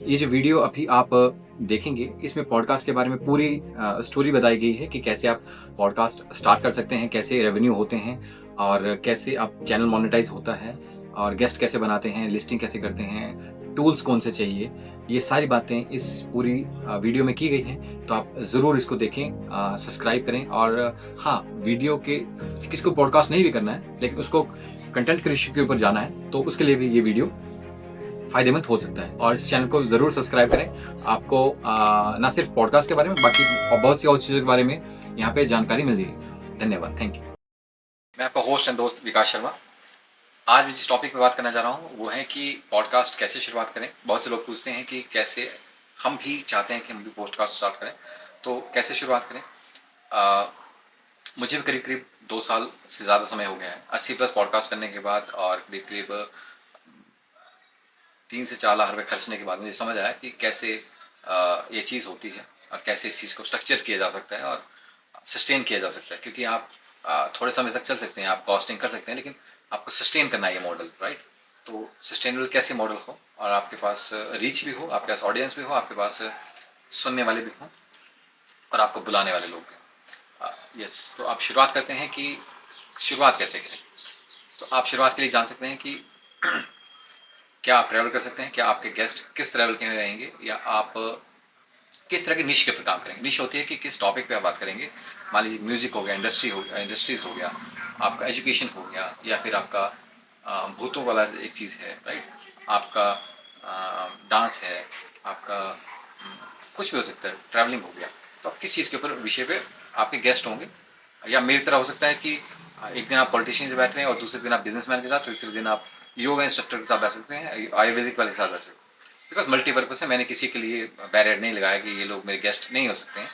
ये जो वीडियो अभी आप देखेंगे, इसमें पॉडकास्ट के बारे में पूरी स्टोरी बताई गई है कि कैसे आप पॉडकास्ट स्टार्ट कर सकते हैं, कैसे रेवेन्यू होते हैं और कैसे आप चैनल मोनेटाइज़ होता है और गेस्ट कैसे बनाते हैं, लिस्टिंग कैसे करते हैं, टूल्स कौन से चाहिए। ये सारी बातें इस पूरी वीडियो में की गई हैं, तो आप ज़रूर इसको देखें, सब्सक्राइब करें और हाँ, वीडियो के किसी को पॉडकास्ट नहीं भी करना है, लेकिन उसको कंटेंट क्रिएशन के ऊपर जाना है, तो उसके लिए भी ये वीडियो फ़ायदेमंद हो सकता है और इस चैनल को ज़रूर सब्सक्राइब करें। आपको ना सिर्फ पॉडकास्ट के बारे में बाकी और बहुत सी और चीज़ों के बारे में यहाँ पे जानकारी मिल जाएगी। धन्यवाद, थैंक यू। मैं आपका होस्ट एंड दोस्त विकास शर्मा। आज मैं जिस टॉपिक पे बात करना चाह रहा हूँ वो है कि पॉडकास्ट कैसे शुरुआत करें। बहुत से लोग पूछते हैं कि कैसे हम भी चाहते हैं कि हम भी पॉडकास्ट स्टार्ट करें, तो कैसे शुरुआत करें। अ, मुझे भी करीब-करीब 2 साल से ज़्यादा समय हो गया है 80 प्लस पॉडकास्ट करने के बाद और करीब-करीब 3 से 4 लाख रुपए खर्चने के बाद मुझे समझ आया कि कैसे ये चीज़ होती है और कैसे इस चीज़ को स्ट्रक्चर किया जा सकता है और सस्टेन किया जा सकता है, क्योंकि आप थोड़े समय तक चल सकते हैं, आप कॉस्टिंग कर सकते हैं, लेकिन आपको सस्टेन करना है ये मॉडल, राइट। तो सस्टेनेबल कैसे मॉडल हो और आपके पास रीच भी हो, आपके पास ऑडियंस भी हो, आपके पास सुनने वाले भी हों और आपको बुलाने वाले लोग भी। यस, तो आप शुरुआत करते हैं कि शुरुआत कैसे करें। तो आप शुरुआत के लिए जान सकते हैं कि क्या आप ट्रैवल कर सकते हैं, क्या आपके गेस्ट किस ट्रैवल के रहेंगे, या आप किस तरह की निश के ऊपर काम करेंगे। निश होती है कि किस टॉपिक पे आप बात करेंगे। मान लीजिए म्यूजिक हो गया, इंडस्ट्री हो गया, इंडस्ट्रीज हो गया, आपका एजुकेशन हो गया, या फिर आपका भूतों वाला एक चीज़ है, राइट। आपका डांस है, आपका कुछ भी हो सकता है, ट्रैवलिंग हो गया। तो आप किस चीज़ के ऊपर विषय पे आपके गेस्ट होंगे। या मेरी तरह हो सकता है कि एक दिन आप पॉलिटिशियन से बैठ रहे हैं और दूसरे दिन आप बिजनेसमैन के साथ, तीसरे दिन आप योगा इंस्ट्रक्टर के साथ बैठ सकते हैं, आयुर्वेदिक वाले के साथ बैठ सकते हैं। बिकॉज मल्टीपर्पज़ है, मैंने किसी के लिए बैरियर नहीं लगाया कि ये लोग मेरे गेस्ट नहीं हो सकते हैं।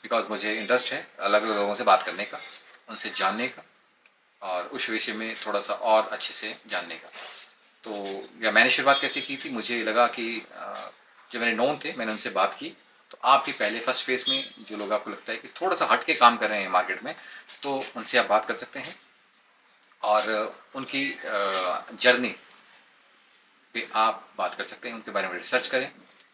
बिकॉज मुझे इंटरेस्ट है अलग अलग लोगों से बात करने का, उनसे जानने का और उस विषय में थोड़ा सा और अच्छे से जानने का। तो या मैंने शुरुआत कैसे की थी, मुझे लगा कि जो मेरे नोन थे मैंने उनसे बात की। तो आप भी पहले फर्स्ट फेज में जो लोग आपको लगता है कि थोड़ा सा हट के काम कर रहे हैं मार्केट में, तो उनसे आप बात कर सकते हैं और उनकी जर्नी पे आप बात कर सकते हैं, उनके बारे में रिसर्च करें,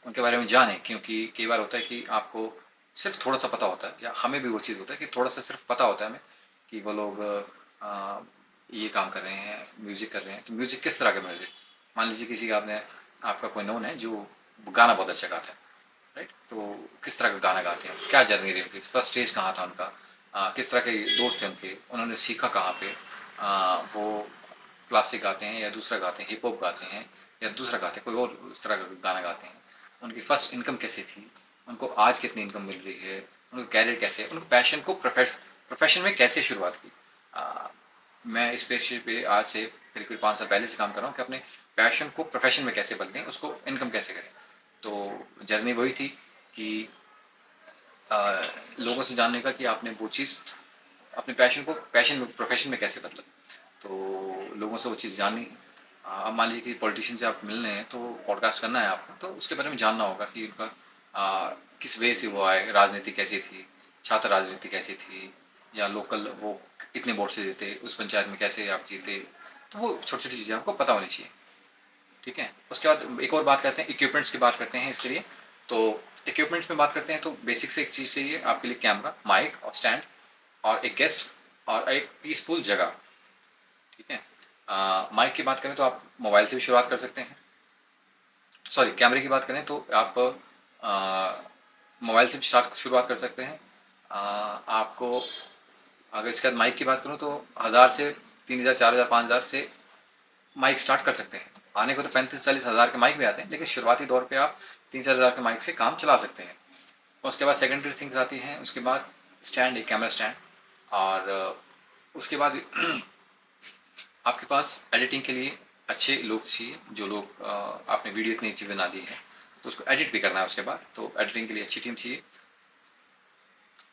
उनके बारे में जानें। क्योंकि कई बार होता है कि आपको सिर्फ थोड़ा सा पता होता है, या हमें भी वो चीज़ होता है कि थोड़ा सा सिर्फ पता होता है हमें कि वो लोग ये काम कर रहे हैं, म्यूज़िक कर रहे हैं। तो म्यूज़िक किस तरह का म्यूज़िक, मान लीजिए किसी का आपका कोई नोन है जो गाना बहुत अच्छा गाता है, राइट। तो किस तरह का गाना गाते हैं, क्या जर्नी रही उनकी, फर्स्ट स्टेज कहाँ था उनका, किस तरह के दोस्त थे उनके, उन्होंने सीखा कहाँ पे, वो क्लासिक गाते हैं या दूसरा गाते हैं, हिप हॉप गाते हैं या दूसरा गाते हैं, कोई और उस तरह का गाना गाते हैं। उनकी फर्स्ट इनकम कैसे थी, उनको आज कितनी इनकम मिल रही है, उनका कैरियर कैसे है, उनको पैशन को प्रोफेशन में कैसे शुरुआत की। मैं इस पेशे पे आज से करीब करीब 5 साल पहले से काम कर रहा हूँ कि अपने पैशन को प्रोफेशन में कैसे बदलें, उसको इनकम कैसे करें। तो जर्नी वही थी कि लोगों से जानने का कि आपने वो चीज़ अपने पैशन को पैशन में प्रोफेशन में कैसे बदला। तो लोगों से वो चीज़ जाननी। अब मान लीजिए कि पॉलिटिशियन से आप मिल रहे हैं तो पॉडकास्ट करना है आपको, तो उसके बारे में जानना होगा कि उनका किस वे से वो आए, राजनीति कैसी थी, छात्र राजनीति कैसी थी, या लोकल वो कितने वोट से जीते, उस पंचायत में कैसे आप जीते। तो वो छोटी छोटी चीज़ें आपको पता होनी चाहिए, ठीक है। उसके बाद एक और बात करते हैं, इक्विपमेंट्स की बात करते हैं इसके लिए। तो इक्विपमेंट्स में बात करते हैं तो बेसिक से एक चीज़ चाहिए आपके लिए, कैमरा, माइक और स्टैंड और एक गेस्ट और एक पीसफुल जगह, ठीक है। माइक की बात करें तो आप मोबाइल से भी शुरुआत कर सकते हैं। सॉरी, कैमरे की बात करें तो आप मोबाइल से भी शुरुआत कर सकते हैं। आपको अगर इसके बाद माइक की बात करूँ तो 1000 से 3000, 4000, 5000 से माइक स्टार्ट कर सकते हैं। आने को तो 35-40 हज़ार के माइक भी आते हैं, लेकिन शुरुआती दौर पे आप 3-4 हज़ार के माइक से काम चला सकते हैं। उसके बाद सेकेंडरी थिंग्स आती हैं, उसके बाद स्टैंड, एक कैमरा स्टैंड, और उसके बाद आपके पास एडिटिंग के लिए अच्छे लोग चाहिए। जो लोग आपने वीडियो इतनी अच्छी बना दी है तो उसको एडिट भी करना है उसके बाद, तो एडिटिंग के लिए अच्छी टीम चाहिए।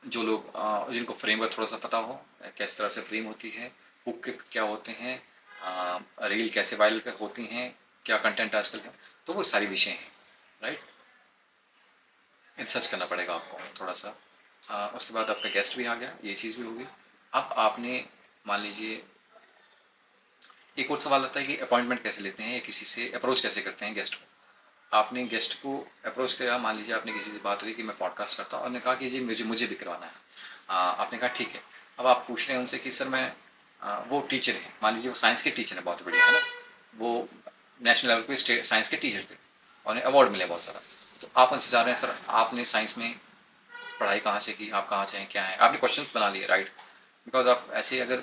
जो लोग जिनको फ्रेम का थोड़ा सा पता हो, किस तरह से फ्रेम होती है, हुक के क्या होते हैं, रील कैसे वायरल होती हैं, क्या कंटेंट आजकल है, तो वो सारी विषय हैं, राइट। रिसर्च करना पड़ेगा आपको थोड़ा सा। उसके बाद आपका गेस्ट भी आ गया, ये चीज़ भी होगी। अब आपने मान लीजिए एक और सवाल आता है कि अपॉइंटमेंट कैसे लेते हैं या किसी से अप्रोच कैसे करते हैं गेस्ट को। आपने गेस्ट को अप्रोच किया, मान लीजिए आपने किसी से बात हुई कि मैं पॉडकास्ट करता हूँ, और ने कहा कि जी मुझे मुझे भी करवाना है। आपने कहा ठीक है। अब आप पूछ रहे हैं उनसे कि सर मैं वो टीचर हैं, मान लीजिए वो साइंस के टीचर हैं, बहुत बढ़िया है ना, वो नेशनल लेवल पे स्टेट साइंस के टीचर थे और उन्हें अवार्ड मिले बहुत सारा। तो आप उनसे चाह रहे हैं सर आपने साइंस में पढ़ाई कहाँ से की, आप कहाँ से हैं, क्या है, आपने क्वेश्चन बना लिए, राइट। बिकॉज आप ऐसे अगर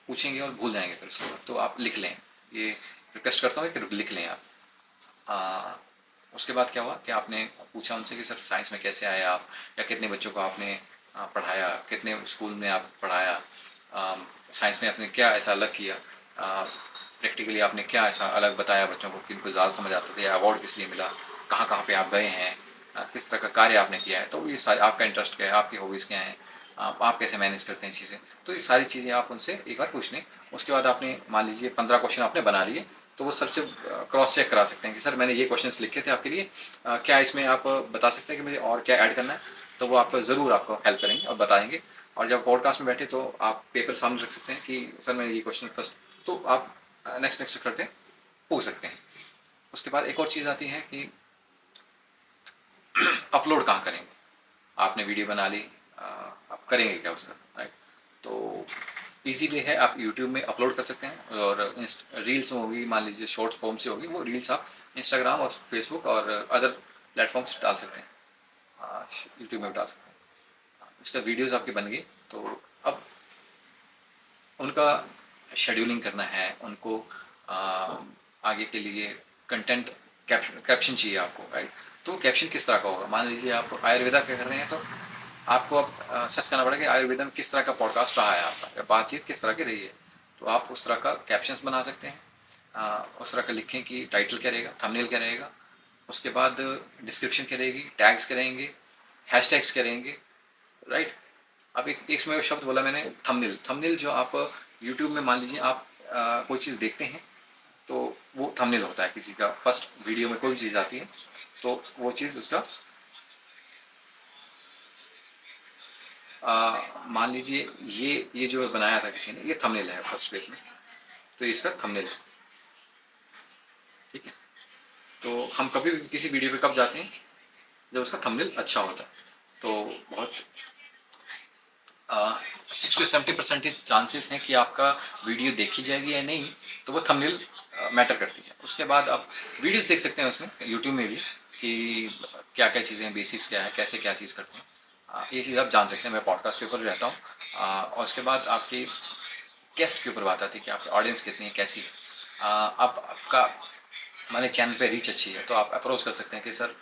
पूछेंगे और भूल जाएंगे फिर उसके बाद, तो आप लिख लें। ये रिक्वेस्ट करता हूँ कि लिख लें आप। आ, उसके बाद क्या हुआ कि आपने पूछा उनसे कि सर साइंस में कैसे आए आप, या कितने बच्चों को आपने पढ़ाया, कितने स्कूल में आप पढ़ाया, साइंस में आपने क्या ऐसा अलग किया, प्रैक्टिकली आपने क्या ऐसा अलग बताया बच्चों को कि उनको ज़्यादा समझ आता था, या अवार्ड किस लिए मिला, कहाँ कहाँ पे आप गए हैं, किस तरह का कार्य आपने किया है, तो ये सारे आपका इंटरेस्ट क्या है, आपकी हॉबीज़ क्या हैं, आप कैसे मैनेज करते हैं चीज़ें, तो ये सारी चीज़ें आप उनसे एक बार पूछ लें। उसके बाद आपने मान लीजिए 15 क्वेश्चन आपने बना लिए, तो वो सर से क्रॉस चेक करा सकते हैं कि सर मैंने ये क्वेश्चंस लिखे थे आपके लिए, क्या इसमें आप बता सकते हैं कि मुझे और क्या ऐड करना है, तो वो आप ज़रूर आपको हेल्प करेंगे और बताएंगे। और जब पॉडकास्ट में बैठे तो आप पेपर सामने रख सकते हैं कि सर मैंने ये क्वेश्चन फर्स्ट, तो आप नेक्स्ट नेक्स्ट करते पूछ सकते हैं। उसके बाद एक और चीज़ आती है कि अपलोड कहाँ करेंगे। आपने वीडियो बना ली, आप करेंगे क्या उसका, राइट। तो इजी वे है, आप यूट्यूब में अपलोड कर सकते हैं, और रील्स में होगी, मान लीजिए शॉर्ट फॉर्म से होगी, वो रील्स आप इंस्टाग्राम और फेसबुक और अदर प्लेटफॉर्म से डाल सकते हैं, यूट्यूब में भी डाल सकते हैं। उसका वीडियोज़ आपकी बन गई, तो अब उनका शेड्यूलिंग करना है, उनको आगे के लिए कंटेंट कैप्शन चाहिए आपको, राइट। तो कैप्शन किस तरह का होगा, मान लीजिए आप आयुर्वेदा का कर रहे हैं, तो आपको अब सर्च करना पड़ेगा कि आयुर्वेदा में किस तरह का पॉडकास्ट रहा है आपका, या बातचीत किस तरह की रही है, तो आप उस तरह का कैप्शंस बना सकते हैं। उस तरह का लिखें कि टाइटल क्या रहेगा, थंबनेल क्या रहेगा, उसके बाद डिस्क्रिप्शन क्या रहेगी, टैग्स क्या रहेंगे, हैशटैग्स क्या रहेंगे, राइट। अब एक इसमें शब्द बोला मैंने, थंबनेल। थंबनेल जो आप यूट्यूब में मान लीजिए आप कोई चीज़ देखते हैं, तो वो थंबनेल होता है किसी का, फर्स्ट वीडियो में कोई चीज़ आती है तो वो चीज़ उसका मान लीजिए ये जो बनाया था किसी ने, ये थंबनेल है फर्स्ट पेज में, तो ये इसका थंबनेल है, ठीक है। तो हम कभी भी किसी वीडियो पे कब जाते हैं, जब उसका थंबनेल अच्छा होता है। तो बहुत 60 to 70% चांसेस हैं कि आपका वीडियो देखी जाएगी या नहीं, तो वो थंबनेल मैटर करती है। उसके बाद आप वीडियोस देख सकते हैं उसमें यूट्यूब में भी, कि क्या क्या चीज़ें हैं, बेसिक्स क्या है, कैसे क्या चीज़ करते हैं, ये चीज़ आप जान सकते हैं। मैं पॉडकास्ट के ऊपर रहता हूँ, और उसके बाद आपकी गेस्ट के ऊपर बात आती है कि आपकी ऑडियंस कितनी है, कैसी है। आप आपका हमारे चैनल पे रीच अच्छी है, तो आप अप्रोच कर सकते हैं कि सर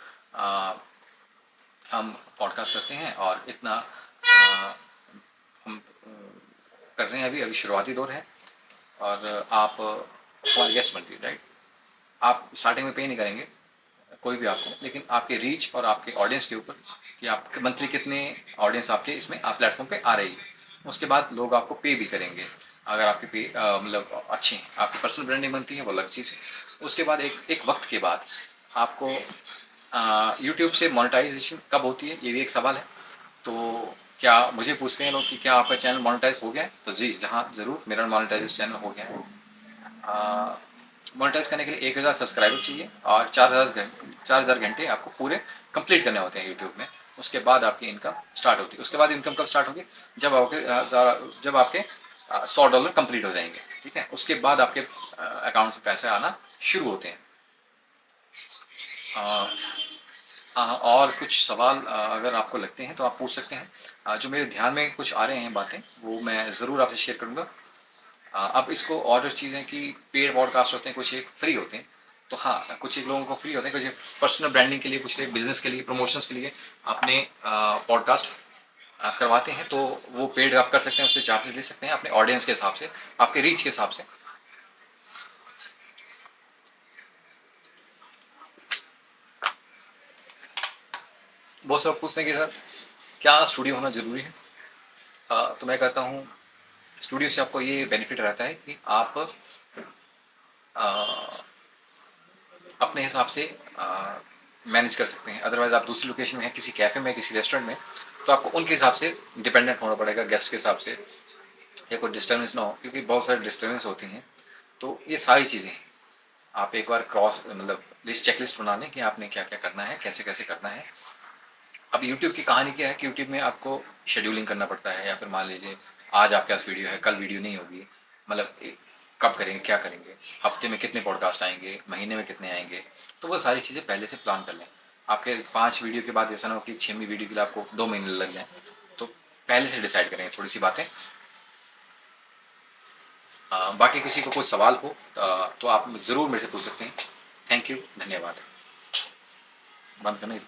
हम पॉडकास्ट करते हैं और इतना हम कर रहे हैं, अभी अभी शुरुआती दौर है, और आप हमारे गेस्ट बन रही, राइट। आप स्टार्टिंग में पे नहीं करेंगे कोई भी आपको, लेकिन आपके रीच और आपके ऑडियंस के ऊपर, कि आपके मंथली कितने ऑडियंस आपके इसमें आप प्लेटफॉर्म पे आ रही है, उसके बाद लोग आपको पे भी करेंगे। अगर आपके पे मतलब अच्छे हैं, आपकी पर्सनल ब्रांडिंग बनती है, वो अलग चीज़ है। उसके बाद एक एक वक्त के बाद आपको यूट्यूब से मोनेटाइजेशन कब होती है, ये भी एक सवाल है। तो क्या मुझे पूछते हैं लोग कि क्या आपका चैनल मोनेटाइज हो गया है, तो जी जहाँ ज़रूर मेरा मोनेटाइज चैनल हो गया है। मोनेटाइज करने के लिए 1000 सब्सक्राइबर चाहिए, और 4000 घंटे आपको पूरे कंप्लीट करने होते हैं यूट्यूब में। उसके बाद आपकी इनकम स्टार्ट होती है। उसके बाद इनकम कब स्टार्ट होगी, जब आपके $100 कंप्लीट हो जाएंगे, ठीक है। उसके बाद आपके अकाउंट से पैसे आना शुरू होते हैं। और कुछ सवाल अगर आपको लगते हैं तो आप पूछ सकते हैं। जो मेरे ध्यान में कुछ आ रहे हैं बातें, वो मैं ज़रूर आपसे शेयर करूँगा। अब इसको और चीज़ें कि पेड पॉडकास्ट होते हैं, कुछ एक फ्री होते हैं। तो हाँ, कुछ एक लोगों को फ्री होते हैं, कुछ पर्सनल ब्रांडिंग के लिए, कुछ बिजनेस के लिए, प्रमोशंस के लिए अपने पॉडकास्ट करवाते हैं, तो वो पेड आप कर सकते हैं, उससे चार्जेस ले सकते हैं अपने ऑडियंस के हिसाब से, आपके रीच के हिसाब से। बहुत से लोग पूछते हैं कि सर क्या स्टूडियो होना ज़रूरी है। तो मैं कहता हूँ स्टूडियो से आपको ये बेनिफिट रहता है कि आप अपने हिसाब से मैनेज कर सकते हैं। अदरवाइज़ आप दूसरी लोकेशन में हैं, किसी कैफ़े में, किसी रेस्टोरेंट में, तो आपको उनके हिसाब से डिपेंडेंट होना पड़ेगा, गेस्ट के हिसाब से, या कोई डिस्टर्बेंस ना हो, क्योंकि बहुत सारे डिस्टर्बेंस होती हैं। तो ये सारी चीज़ें हैं। आप एक बार क्रॉस मतलब लिस्ट चेकलिस्ट बना लें कि आपने क्या क्या करना है, कैसे कैसे करना है। अब यूट्यूब की कहानी क्या है कि यूट्यूब में आपको शेड्यूलिंग करना पड़ता है, या फिर मान लीजिए आज आपके पास वीडियो है, कल वीडियो नहीं होगी, मतलब कब करेंगे, क्या करेंगे, हफ्ते में कितने पॉडकास्ट आएंगे, महीने में कितने आएंगे। तो वो सारी चीज़ें पहले से प्लान कर लें। आपके 5 वीडियो के बाद ऐसा ना हो कि 6वीं वीडियो के लिए आपको 2 महीने लग जाएँ। तो पहले से डिसाइड करें थोड़ी सी बातें। बाकी किसी को कोई सवाल हो तो आप ज़रूर मेरे से पूछ सकते हैं। थैंक यू, धन्यवाद। बंद करना।